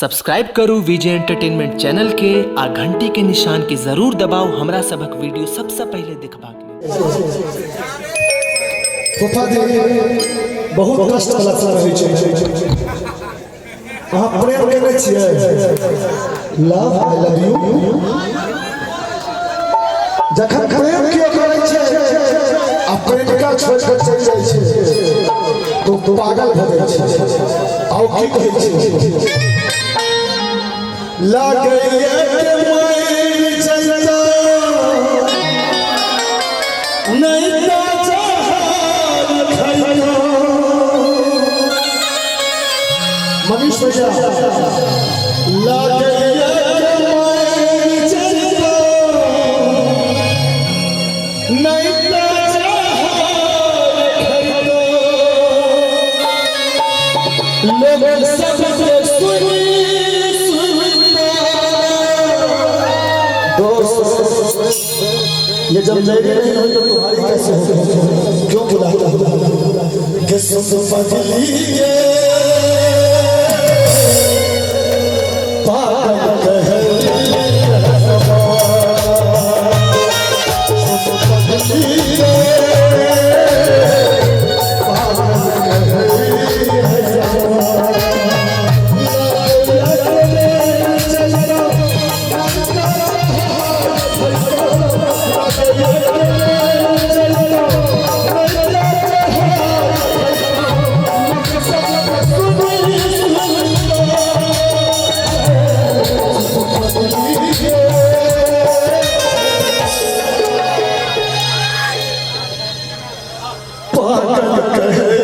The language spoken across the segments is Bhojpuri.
सब्सक्राइब करू विजय एंटरटेनमेंट चैनल के आ घंटी के निशान के जरूर दबाओ हमरा सबक वीडियो सबसे पहले देखबा के। तोता दे बहुत कष्ट वाला रहै छै। अहाँ प्रेम केने छियै, लव आई लव यू। जखन प्रेम कियो करै छै आ प्रेमिका छोड़ के चलि जाइ छै तो पागल भ जाइ छै। आउ की कहै छै, लागैया के मैं चलता नहीं तो जहान खैया। मनीष भैया, लागैया के मैं चलता नहीं तो जहान खैया। लोग सब सुनी ये जब मेरी नहीं हुई तो तुम्हारी कैसे होगी? क्यों बुलाता कि सुन पगली के पागल कहे सुन पगली के पागल कहे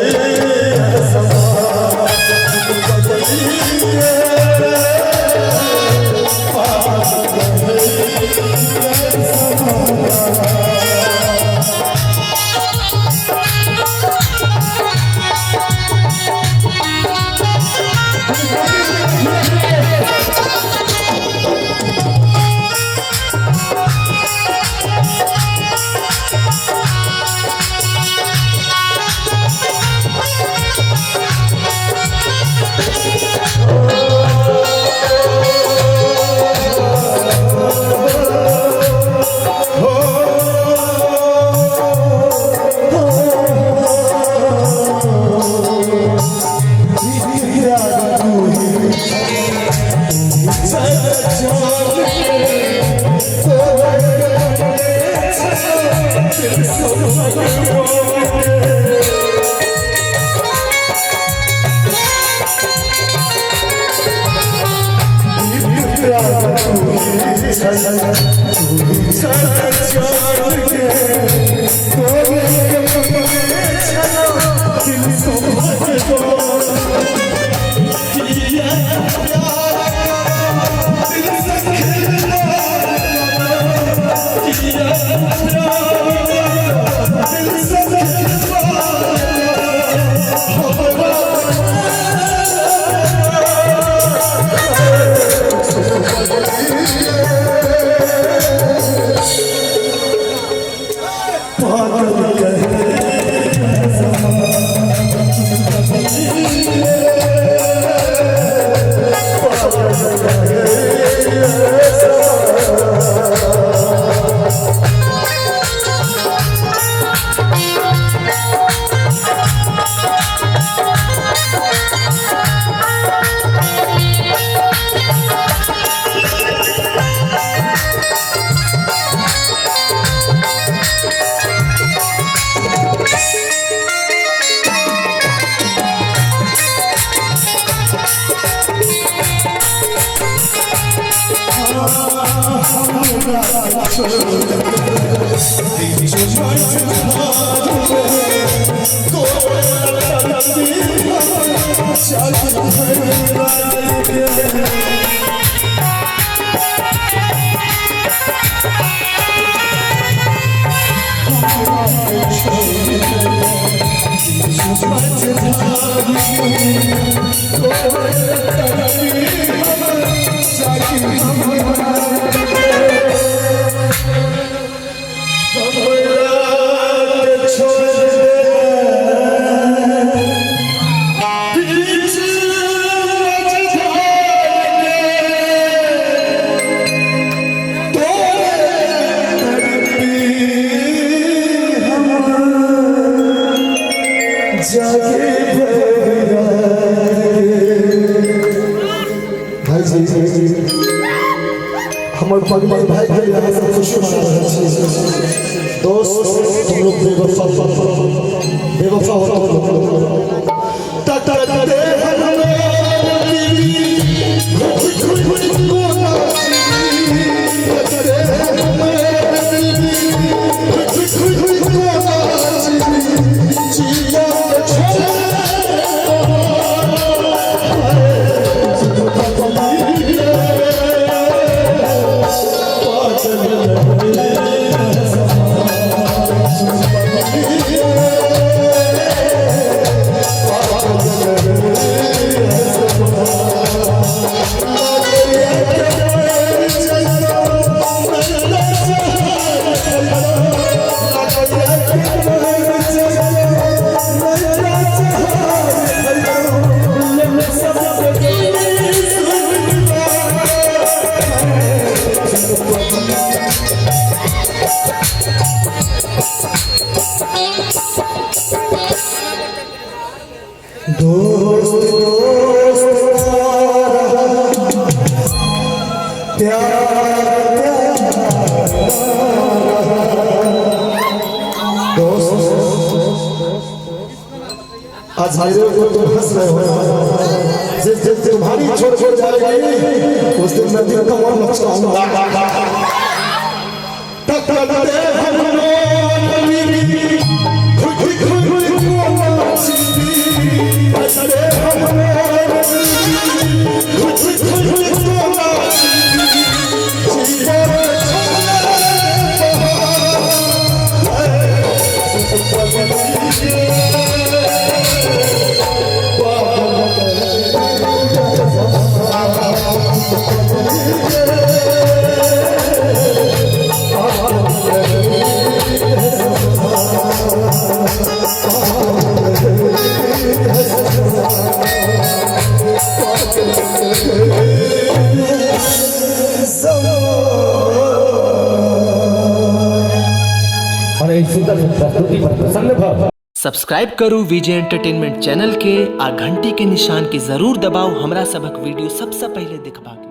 जी हमर पगली भाई भाई यहाँ से खुशी मना रहे छी दोस्त तुम लोग बेवफा हो तक दे हमें दोस्त आज मेरे ऊपर तुम हंस रहे हो जिस दिन तुम्हारी छोड़ जाएगी उस दिन मैं दिल का मन मचाऊंगा सब्सक्राइब करू विजय एंटरटेनमेंट चैनल के आ घंटी के निशान के जरूर दबाओ हमरा सबक वीडियो सबसे पहले देखबा।